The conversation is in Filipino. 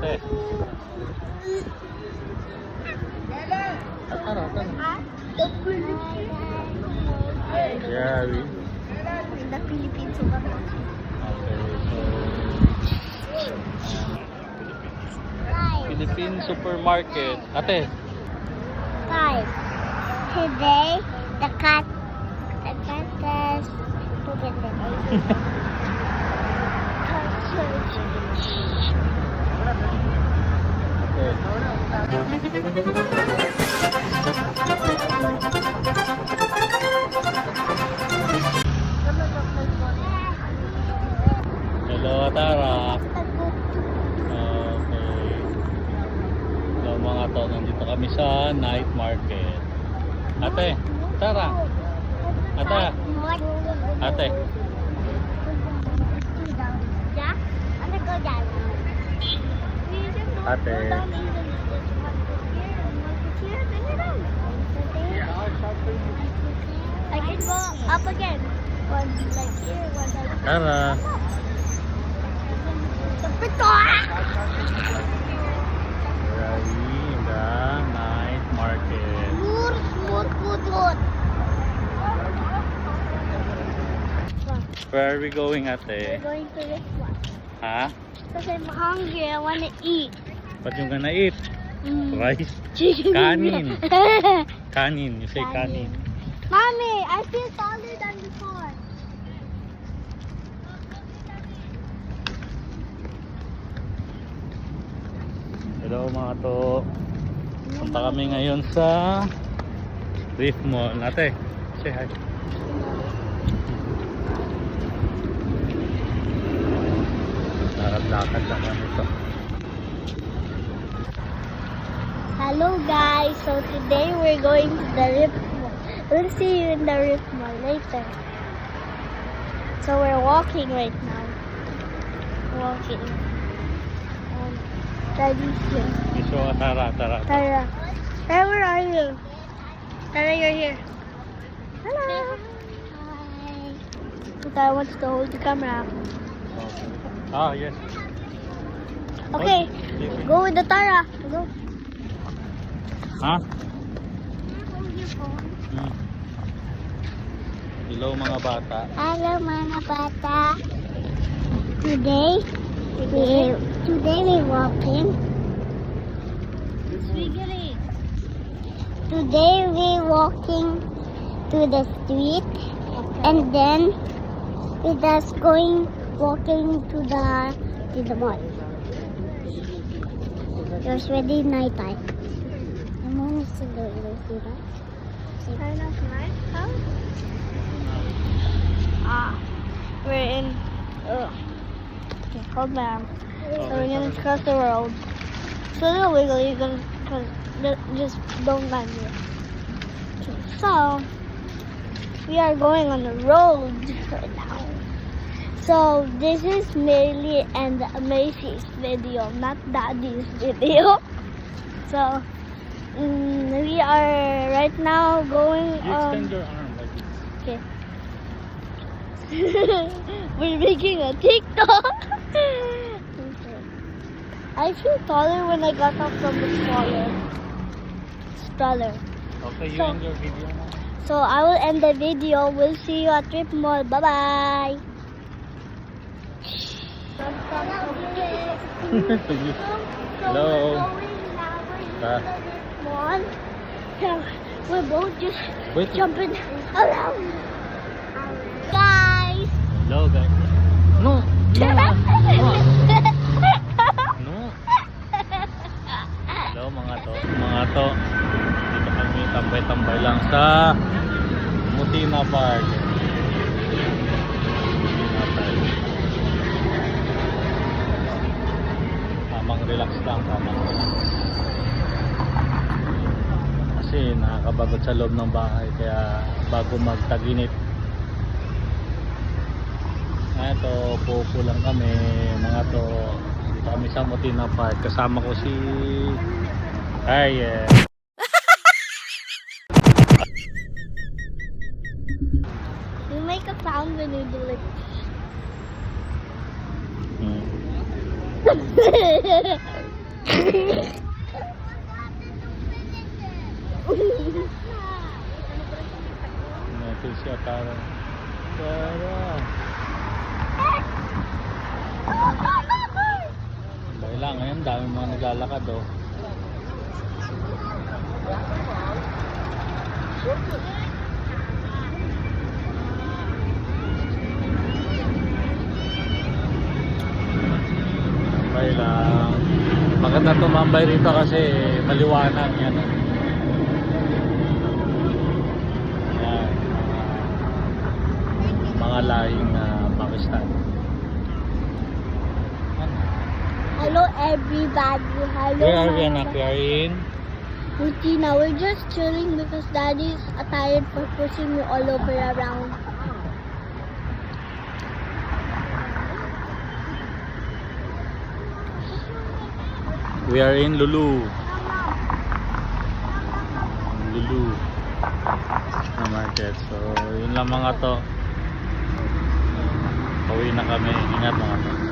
ate. Tara. Jerry. The Philippines supermarket. Okay, so Philippine supermarket. Ate. Guys, today the cat is Hello, Tara. Okay. Hello mga to, nandito kami sa night market. Ate, Tara. Ate. Ate. Ate. I can go up again. One like here, one like here. Tara. We're in the night market. Where are we going, We're ate? going to this one. Ha? Because I'm hungry, I want to eat. What you gonna eat? Rice? Chicken. Kanin. Kanin. You say kanin. Mommy, I feel taller than before. Hello mga to. Punta kami ngayon sa Reef Mall. Ate, say hi. Lakad-lakad lang kami ito. Hello guys, so today we're going to the Rift Mall. We'll see you in the Rift Mall later. So we're walking right now. Walking. Daddy's here. So, Tara. Tara. Tara, where are you? Tara, you're here. Hello. Hi. Tara wants to hold the camera. Ah, yes. Okay, go with the Tara. Go. Ha? Hold your phone. Hello mga bata. Hello mga bata. Today we're walking. Today we're walking to the street, and then we're just walking to the mall. It's already night time. The moon is still there. You see that? Kind of night, huh? We're in. Okay, hold on. So we're gonna cross the road. It's a little wiggly, just don't mind me. Okay, so we are going on the road right now. So this is Maylee and Macy's video, not Daddy's video. So we are right now going You extend your arm like this. Okay. We're making a TikTok. I feel taller when I got up from the stroller. Okay, you So- end your video now. So I will end the video. We'll see you at Trip Mall. Bye bye. Hello. We're both just Wait. jumping around. Guys. Hello guys. No. No. Hello mga to. Dito kami tambay-tambay lang sa Mutina Park. Tamang relax lang. Kasi nakakabagod sa loob ng bahay, kaya bago magtaginit. Ito, pupo lang kami mga to. Dito kami sa Mutina Park. Kasama ko si Ariel. You make a sound when you do like. Natin siya Tara. Tara. Dahil lang ngayon, dami mga naglalakad oh. Tambay lang. Maganda tumambay rito kasi maliwanag yan. Oh. Yan. Mga lahing Pakistan. Hello everybody. Hello. Where are we, Mama. anak? We are in Rutina, we're just chilling because Daddy's tired for pushing me all over around. We are in Lulu. Lulu na market. So, yun lang mga to. Pauwi na kami. Ingat mga to.